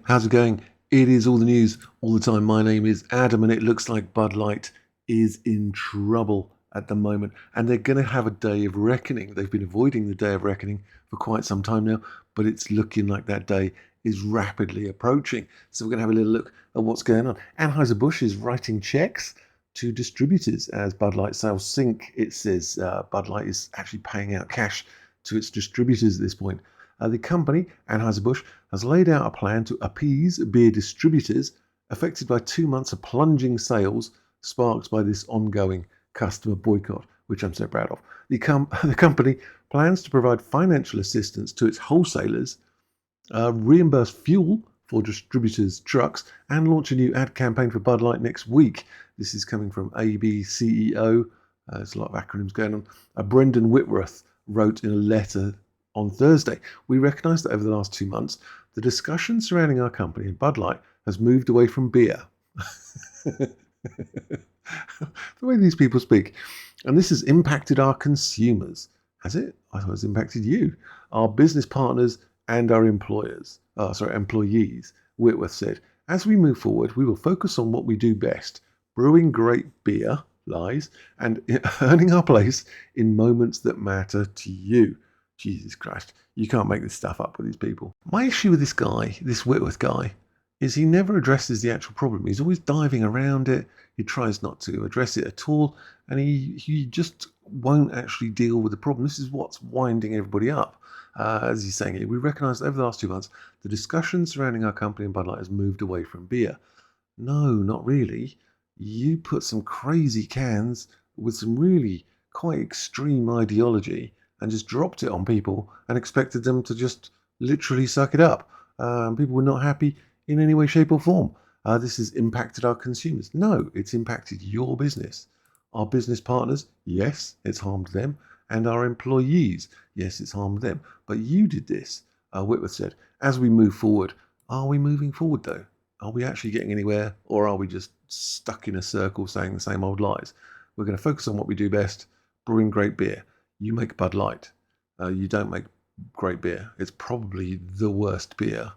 How's it going? It is all the news all the time. My name is Adam, and it looks like Bud Light is in trouble at the moment, and they're going to have a day of reckoning. They've been avoiding the day of reckoning for quite some time now, but it's looking like that day is rapidly approaching. So we're going to have a little look at what's going on. Anheuser-Busch is writing checks to distributors as Bud Light sales sink. It says Bud Light is actually paying out cash to its distributors at this point. The company, Anheuser-Busch, has laid out a plan to appease beer distributors affected by 2 months of plunging sales sparked by this ongoing customer boycott, which I'm so proud of. The company plans to provide financial assistance to its wholesalers, reimburse fuel for distributors' trucks, and launch a new ad campaign for Bud Light next week. This is coming from AB CEO. There's a lot of acronyms going on. Brendan Whitworth wrote in a letter on Thursday. We recognise that over the last 2 months, the discussion surrounding our company and Bud Light has moved away from beer. The way these people speak. And this has impacted our consumers. Has it? I thought it's impacted you, our business partners, and our employees. Whitworth said, as we move forward, we will focus on what we do best, brewing great beer, lies, and earning our place in moments that matter to you. Jesus Christ, you can't make this stuff up with these people. My issue with this guy, this Whitworth guy, is he never addresses the actual problem. He's always diving around it. He tries not to address it at all, and he just won't actually deal with the problem. This is what's winding everybody up. As he's saying here, we recognise that over the last 2 months, the discussion surrounding our company and Bud Light has moved away from beer. No, not really. You put some crazy cans with some really quite extreme ideology and just dropped it on people and expected them to just literally suck it up. People were not happy in any way, shape or form. This has impacted our consumers. No, it's impacted your business. Our business partners, yes, it's harmed them. And our employees, yes, it's harmed them. But you did this, Whitworth said. As we move forward, are we moving forward though? Are we actually getting anywhere, or are we just stuck in a circle saying the same old lies? We're going to focus on what we do best, brewing great beer. You make Bud Light. You don't make great beer. It's probably the worst beer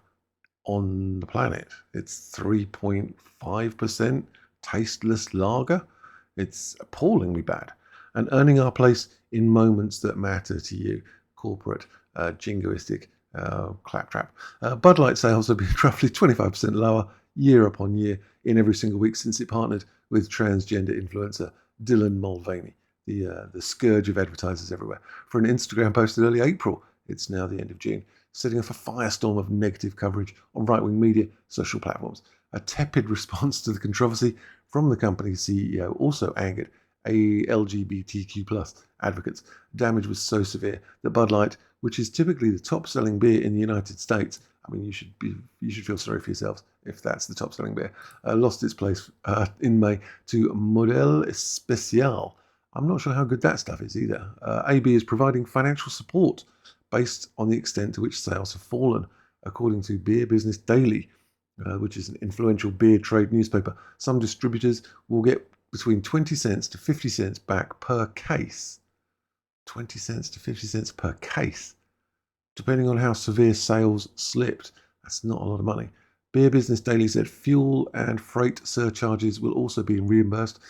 on the planet. It's 3.5% tasteless lager. It's appallingly bad. And earning our place in moments that matter to you. Corporate, jingoistic, claptrap. Bud Light sales have been roughly 25% lower year upon year in every single week since it partnered with transgender influencer Dylan Mulvaney, the scourge of advertisers everywhere, for an Instagram post in early April. It's now the end of June, setting off a firestorm of negative coverage on right-wing media, social platforms. A tepid response to the controversy from the company's CEO also angered LGBTQ+ advocates. Damage was so severe that Bud Light, which is typically the top-selling beer in the United States, I mean, you should feel sorry for yourselves if that's the top-selling beer, lost its place in May to Model Especial. I'm not sure how good that stuff is either. AB is providing financial support based on the extent to which sales have fallen, according to Beer Business Daily, which is an influential beer trade newspaper. Some distributors will get between 20 cents to 50 cents back per case. 20 cents to 50 cents per case. Depending on how severe sales slipped. That's not a lot of money. Beer Business Daily said fuel and freight surcharges will also be reimbursed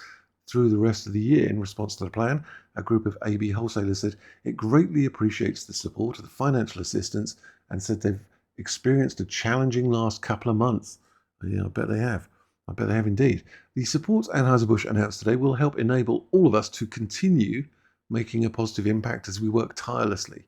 through the rest of the year. In response to the plan, a group of AB wholesalers said it greatly appreciates the support of the financial assistance and said they've experienced a challenging last couple of months. Yeah, I bet they have. I bet they have indeed. The support Anheuser-Busch announced today will help enable all of us to continue making a positive impact as we work tirelessly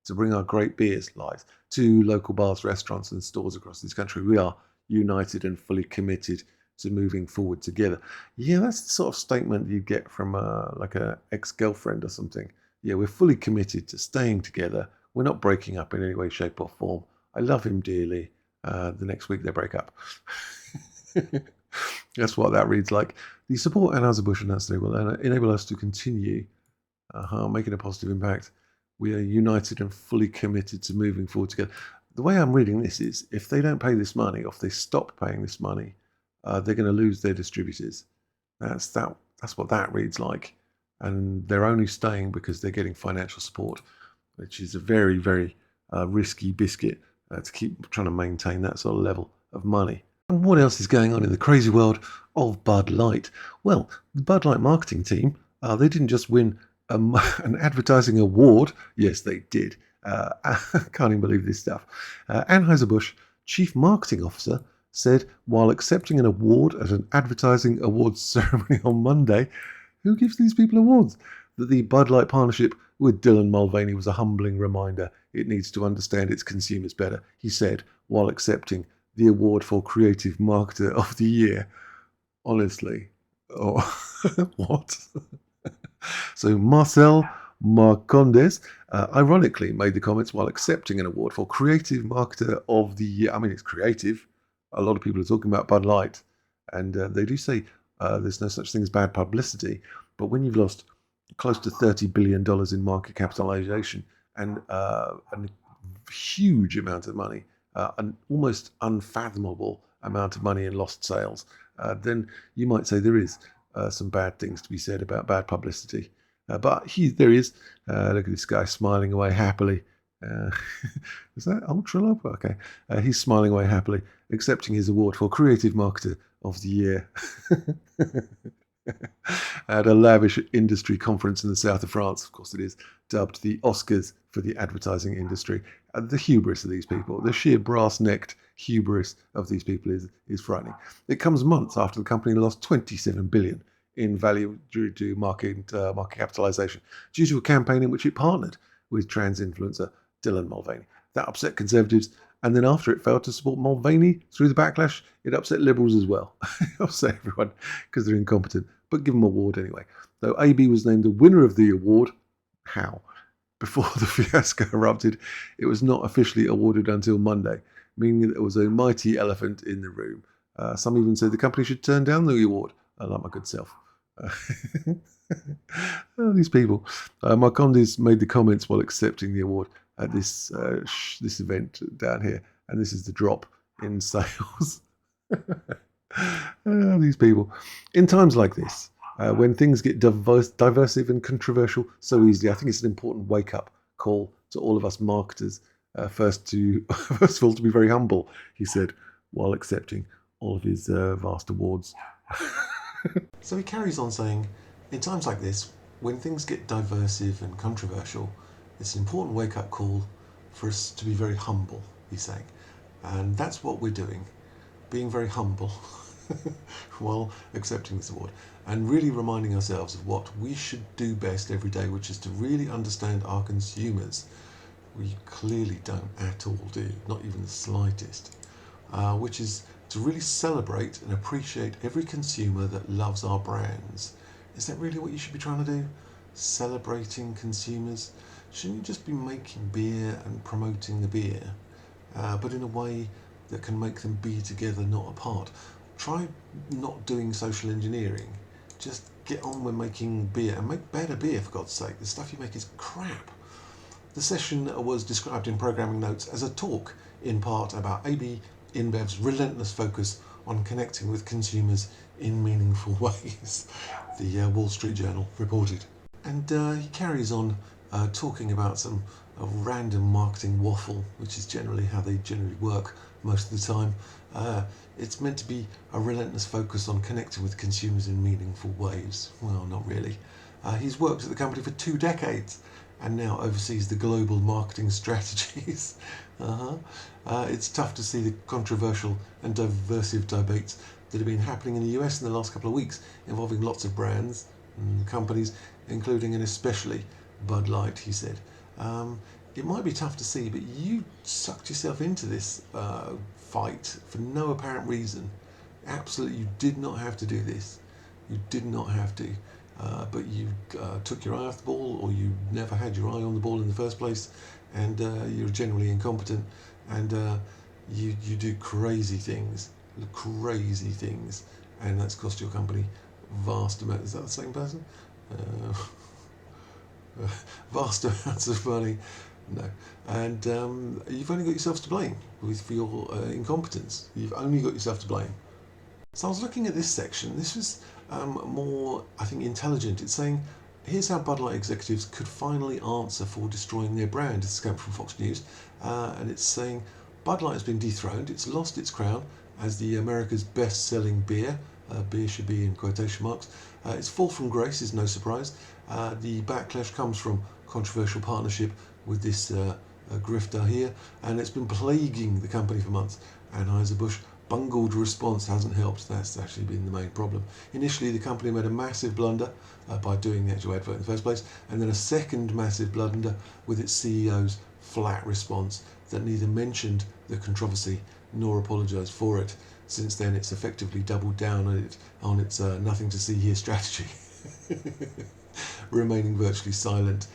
to bring our great beers live to local bars, restaurants and stores across this country. We are united and fully committed to moving forward together. Yeah, that's the sort of statement you get from like a ex-girlfriend or something. Yeah, we're fully committed to staying together. We're not breaking up in any way, shape or form. I love him dearly. The next week they break up. That's what that reads like. The support Anheuser-Busch announced today will enable us to continue making a positive impact. We are united and fully committed to moving forward together. The way I'm reading this is, if they don't pay this money, or if they stop paying this money, they're going to lose their distributors. That's what that reads like. And they're only staying because they're getting financial support, which is a very, very risky biscuit to keep trying to maintain that sort of level of money. And what else is going on in the crazy world of Bud Light? Well, the Bud Light marketing team, they didn't just win an advertising award. Yes, they did. I can't even believe this stuff. Anheuser-Busch Chief Marketing Officer said while accepting an award at an advertising awards ceremony on Monday, who gives these people awards? That the Bud Light partnership with Dylan Mulvaney was a humbling reminder it needs to understand its consumers better, he said, while accepting the award for Creative Marketer of the Year. Honestly. Oh, what? So Marcel Marcondes ironically made the comments while accepting an award for Creative Marketer of the Year. I mean, it's creative. A lot of people are talking about Bud Light, and they do say there's no such thing as bad publicity. But when you've lost close to $30 billion in market capitalization and a huge amount of money, an almost unfathomable amount of money in lost sales, then you might say there is some bad things to be said about bad publicity. But there he is. Look at this guy smiling away happily. Is that Ultra Love? Okay. He's smiling away happily, accepting his award for Creative Marketer of the Year at a lavish industry conference in the south of France. Of course, it is dubbed the Oscars for the advertising industry. The hubris of these people, the sheer brass-necked hubris of these people is frightening. It comes months after the company lost $27 billion in value due to market capitalization, due to a campaign in which it partnered with trans influencer Dylan Mulvaney. That upset conservatives, and then after it failed to support Mulvaney through the backlash, it upset liberals as well. It upset everyone because they're incompetent, but give them an award anyway. Though AB was named the winner of the award, how? Before the fiasco erupted, it was not officially awarded until Monday, meaning that there was a mighty elephant in the room. Some even said the company should turn down the award. I like my good self. Oh, these people. Marcondes made the comments while accepting the award at this event down here, and this is the drop in sales. These people. In times like this, when things get divisive and controversial so easily, I think it's an important wake-up call to all of us marketers. First of all, to be very humble, he said, while accepting all of his vast awards. So he carries on saying, in times like this, when things get divisive and controversial, it's an important wake-up call for us to be very humble, he's saying. And that's what we're doing, being very humble while accepting this award, and really reminding ourselves of what we should do best every day, which is to really understand our consumers. We clearly don't at all do, not even the slightest, which is to really celebrate and appreciate every consumer that loves our brands. Is that really what you should be trying to do? Celebrating consumers? Shouldn't you just be making beer and promoting the beer, but in a way that can make them be together, not apart? Try not doing social engineering. Just get on with making beer, and make better beer, for God's sake. The stuff you make is crap. The session was described in programming notes as a talk, in part about AB InBev's relentless focus on connecting with consumers in meaningful ways, the Wall Street Journal reported. And he carries on talking about some random marketing waffle, which is generally how they generally work most of the time. It's meant to be a relentless focus on connecting with consumers in meaningful ways. Well, not really. He's worked at the company for 2 decades and now oversees the global marketing strategies. It's tough to see the controversial and diversive debates that have been happening in the US in the last couple of weeks, involving lots of brands and companies, including and especially Bud Light, he said. It might be tough to see, but you sucked yourself into this fight for no apparent reason. Absolutely, you did not have to do this. You did not have to. But you took your eye off the ball, or you never had your eye on the ball in the first place, and you're generally incompetent, and you do crazy things, and that's cost your company vast amounts. Is that the same person? Vast amounts of money. No, and you've only got yourself to blame for your incompetence. You've only got yourself to blame. So I was looking at this section. This was more, I think, intelligent. It's saying, here's how Bud Light executives could finally answer for destroying their brand. This is coming from Fox News. And it's saying, Bud Light has been dethroned. It's lost its crown. as the America's best-selling beer. Beer should be in quotation marks. Its fall from grace is no surprise. The backlash comes from controversial partnership with this grifter here, and it's been plaguing the company for months. Anheuser-Busch bungled response hasn't helped. That's actually been the main problem. Initially, the company made a massive blunder by doing the actual advert in the first place, and then a second massive blunder with its CEO's flat response that neither mentioned the controversy nor apologised for it. Since then, it's effectively doubled down on its nothing to see here strategy, remaining virtually silent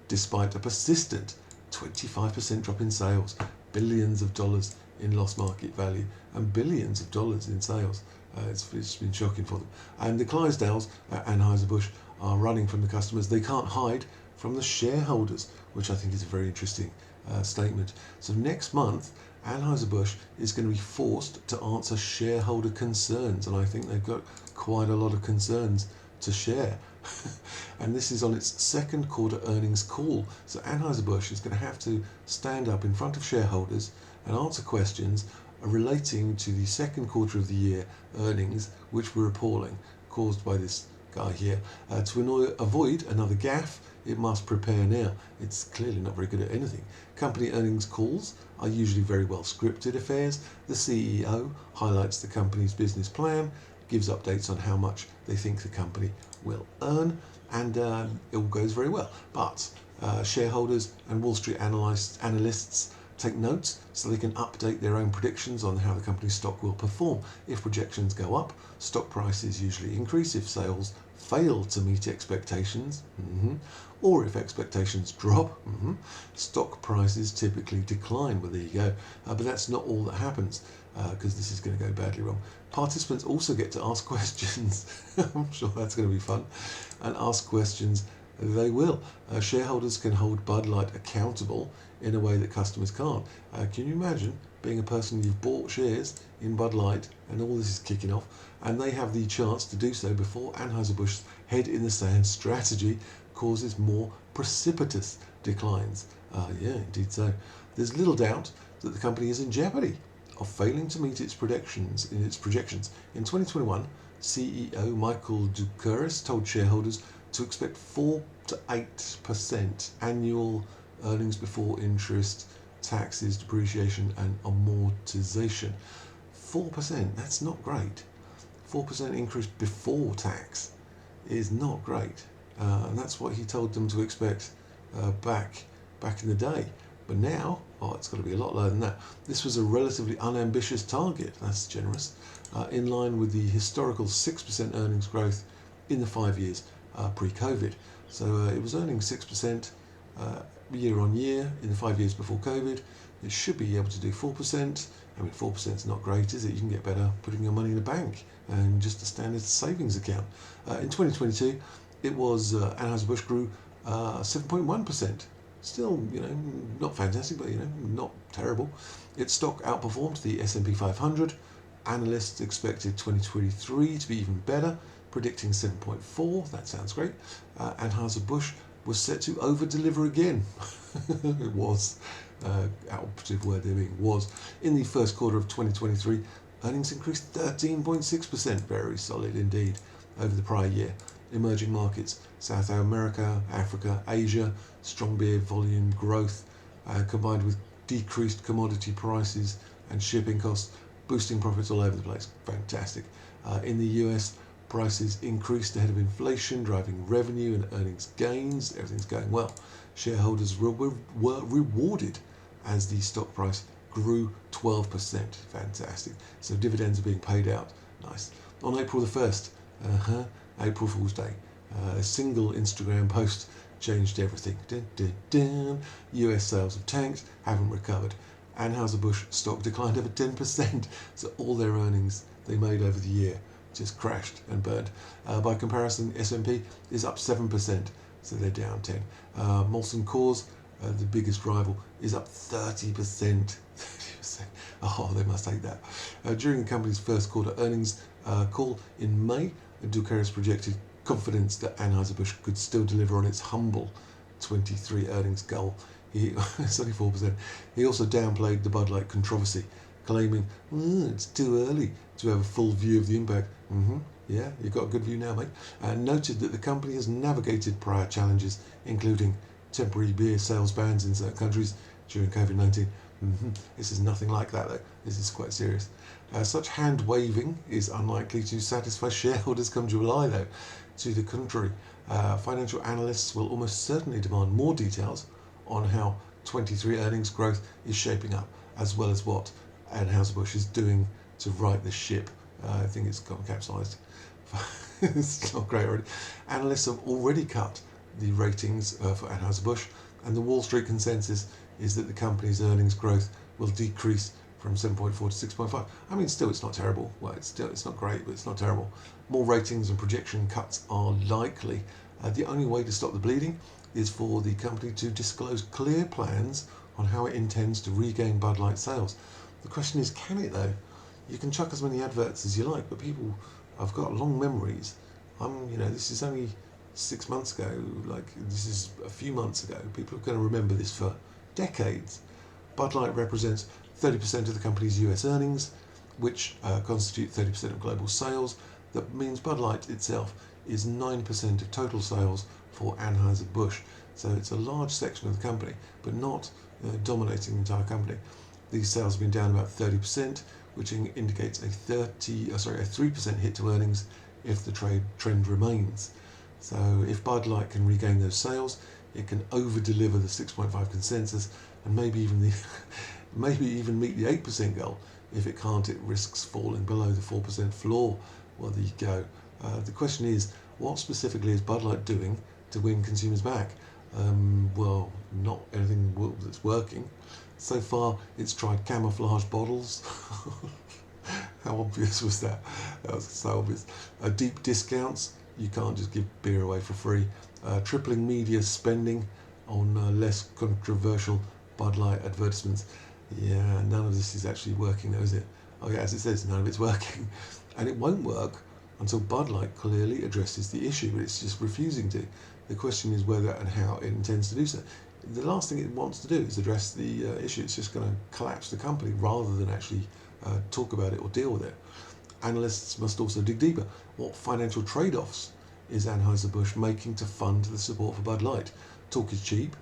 despite a persistent 25% drop in sales, billions of dollars in lost market value, and billions of dollars in sales. It's been shocking for them. And the Clydesdales at Anheuser-Busch are running from the customers. They can't hide from the shareholders, which I think is a very interesting statement. So next month, Anheuser-Busch is going to be forced to answer shareholder concerns, and I think they've got quite a lot of concerns to share. And this is on its second quarter earnings call. So Anheuser-Busch is going to have to stand up in front of shareholders and answer questions relating to the second quarter of the year earnings, which were appalling, caused by this guy here. To avoid another gaffe, it must prepare now. It's clearly not very good at anything. Company earnings calls are usually very well scripted affairs. The CEO highlights the company's business plan, gives updates on how much they think the company will earn, and it all goes very well. But shareholders and Wall Street analysts take notes so they can update their own predictions on how the company's stock will perform. If projections go up, stock prices usually increase. If sales fail to meet expectations, or if expectations drop, stock prices typically decline. Well, there you go. But that's not all that happens, because this is going to go badly wrong. Participants also get to ask questions. I'm sure that's going to be fun. And ask questions they will. Shareholders can hold Bud Light accountable in a way that customers can't. Can you imagine being a person, you've bought shares in Bud Light and all this is kicking off, and they have the chance to do so before Anheuser-Busch's head in the sand strategy causes more precipitous declines? Yeah, indeed so. There's little doubt that the company is in jeopardy of failing to meet its projections. In 2021, CEO Michael Doukeris told shareholders to expect 4 to 8% annual earnings before interest, taxes, depreciation, and amortization. 4%, that's not great. 4% increase before tax is not great. And that's what he told them to expect back in the day. But now, it's got to be a lot lower than that. This was a relatively unambitious target. That's generous. In line with the historical 6% earnings growth in the 5 years pre-COVID. So it was earning 6% year on year in the 5 years before COVID. It should be able to do 4%. I mean, 4% is not great, is it? You can get better putting your money in a bank and just a standard savings account. In 2022, it was Anheuser-Busch grew 7.1%. Still, not fantastic, but not terrible. Its stock outperformed the S&P 500. Analysts expected 2023 to be even better, predicting 7.4. That sounds great. Anheuser-Busch was set to over-deliver again. It was. Operative word there being was. In the first quarter of 2023, earnings increased 13.6%. Very solid indeed over the prior year. Emerging markets, South America, Africa, Asia, strong beer volume growth, combined with decreased commodity prices and shipping costs, boosting profits all over the place. Fantastic. In the US, prices increased ahead of inflation, driving revenue and earnings gains. Everything's going well. Shareholders were rewarded as the stock price grew 12%. Fantastic. So dividends are being paid out. Nice. On April the 1st, April Fool's Day, a single Instagram post changed everything. Dun, dun, dun. US sales have tanked, haven't recovered. Anheuser-Busch stock declined over 10%. So all their earnings they made over the year just crashed and burned. By comparison, S&P is up 7%, so they're down 10. Molson Coors, the biggest rival, is up 30%. 30%. Oh, they must hate that. During the company's first quarter earnings call in May, Doukeris projected confidence that Anheuser-Busch could still deliver on its humble 23 earnings goal. It's only 4%. He also downplayed the Bud Light controversy, claiming it's too early to have a full view of the impact. Yeah, you've got a good view now, mate. Noted that the company has navigated prior challenges, including temporary beer sales bans in certain countries during COVID-19. This is nothing like that, though. This is quite serious. Such hand waving is unlikely to satisfy shareholders come July, though. To the contrary, financial analysts will almost certainly demand more details on how 23 earnings growth is shaping up, as well as what Anheuser-Busch is doing to right the ship. I think it's gone capsized. It's not great already. Analysts have already cut the ratings for Anheuser-Busch, and the Wall Street consensus is that the company's earnings growth will decrease from 7.4 to 6.5. I mean, still, it's not terrible. Well, it's not great, but it's not terrible. More ratings and projection cuts are likely. The only way to stop the bleeding is for the company to disclose clear plans on how it intends to regain Bud Light sales. The question is, can it though? You can chuck as many adverts as you like, but people have got long memories. This is only 6 months ago, this is a few months ago. People are going to remember this for decades. Bud Light represents 30% of the company's US earnings, which constitute 30% of global sales. That means Bud Light itself is 9% of total sales for Anheuser-Busch. So it's a large section of the company, but not dominating the entire company. These sales have been down about 30%, which indicates a 3% hit to earnings if the trend remains. So if Bud Light can regain those sales, it can over-deliver the 6.5 consensus and maybe even meet the 8% goal. If it can't, it risks falling below the 4% floor. Well, there you go. The question is, what specifically is Bud Light doing to win consumers back? Well, not anything that's working. So far, it's tried camouflage bottles. How obvious was that? That was so obvious. Deep discounts. You can't just give beer away for free. Tripling media spending on less controversial Bud Light advertisements. Yeah, none of this is actually working, though, is it? Oh yeah, as it says, none of it's working. And it won't work until Bud Light clearly addresses the issue, but it's just refusing to. The question is whether and how it intends to do so. The last thing it wants to do is address the issue. It's just going to collapse the company rather than actually talk about it or deal with it. Analysts must also dig deeper. What financial trade-offs is Anheuser-Busch making to fund the support for Bud Light? Talk is cheap,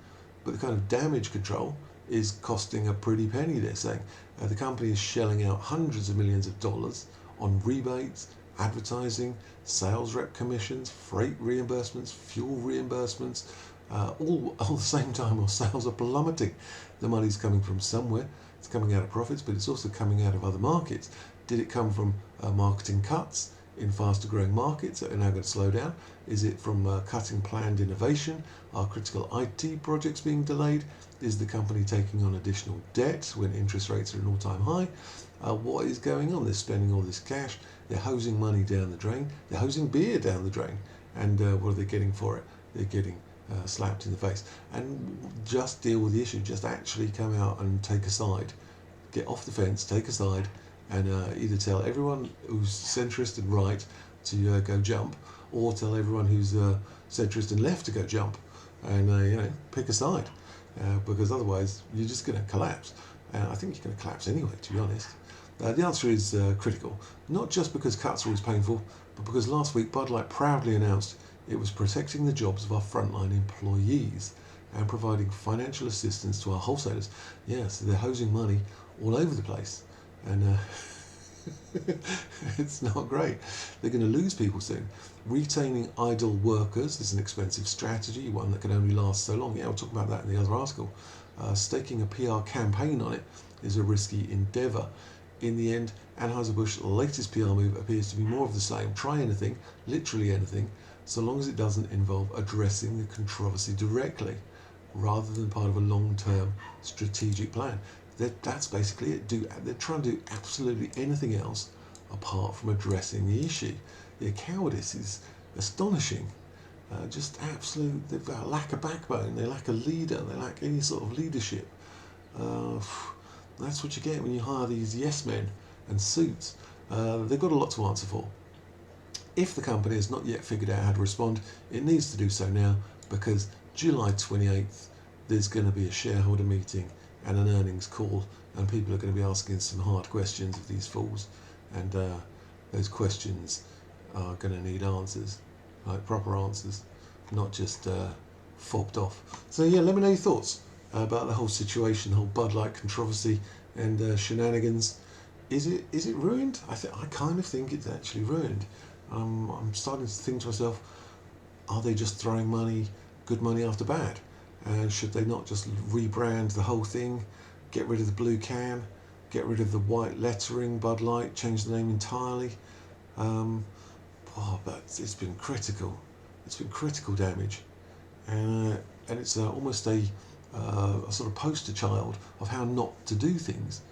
but the kind of damage control is costing a pretty penny, they're saying. The company is shelling out hundreds of millions of dollars on rebates, advertising, sales rep commissions, freight reimbursements, fuel reimbursements, all at the same time while sales are plummeting. The money's coming from somewhere. It's coming out of profits, but it's also coming out of other markets. Did it come from marketing cuts in faster growing markets that are now going to slow down? Is it from cutting planned innovation? Are critical IT projects being delayed? Is the company taking on additional debt when interest rates are at an all-time high? What is going on? They're spending all this cash. They're hosing money down the drain. They're hosing beer down the drain. And what are they getting for it? They're getting slapped in the face. And just deal with the issue. Just actually come out and take a side. Get off the fence, take a side, and either tell everyone who's centrist and right to go jump, or tell everyone who's centrist and left to go jump, and pick a side, because otherwise you're just going to collapse. I think you're going to collapse anyway, to be honest. The answer is critical, not just because cuts are always painful, but because last week Bud Light proudly announced it was protecting the jobs of our frontline employees and providing financial assistance to our wholesalers. Yeah, so they're hosing money all over the place, and it's not great. They're going to lose people soon. Retaining idle workers is an expensive strategy, one that can only last so long. Yeah, we'll talk about that in the other article. Staking a PR campaign on it is a risky endeavour. In the end, Anheuser-Busch's latest PR move appears to be more of the same. Try anything, literally anything, so long as it doesn't involve addressing the controversy directly, rather than part of a long-term strategic plan. That's basically it. They're trying to do absolutely anything else apart from addressing the issue. Their cowardice is astonishing. Just absolute. They've got a lack of backbone. They lack a leader. They lack any sort of leadership. That's what you get when you hire these yes men and suits. They've got a lot to answer for. If the company has not yet figured out how to respond, it needs to do so now, because July 28th there's going to be a shareholder meeting, and an earnings call, and people are going to be asking some hard questions of these fools, and those questions are going to need answers, like proper answers, not just fobbed off. So yeah, let me know your thoughts about the whole situation, the whole Bud Light controversy and shenanigans. Is it ruined? I kind of think it's actually ruined. I'm starting to think to myself, are they just throwing good money after bad? And should they not just rebrand the whole thing, get rid of the blue can, get rid of the white lettering, Bud Light, change the name entirely? But it's been critical. It's been critical damage, and it's almost a sort of poster child of how not to do things,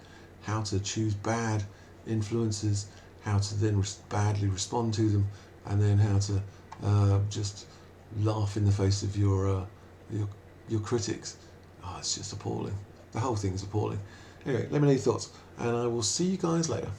how to choose bad influences, how to then badly respond to them, and then how to just laugh in the face of your critics. It's just appalling. The whole thing's appalling. Anyway, let me know your thoughts, and I will see you guys later.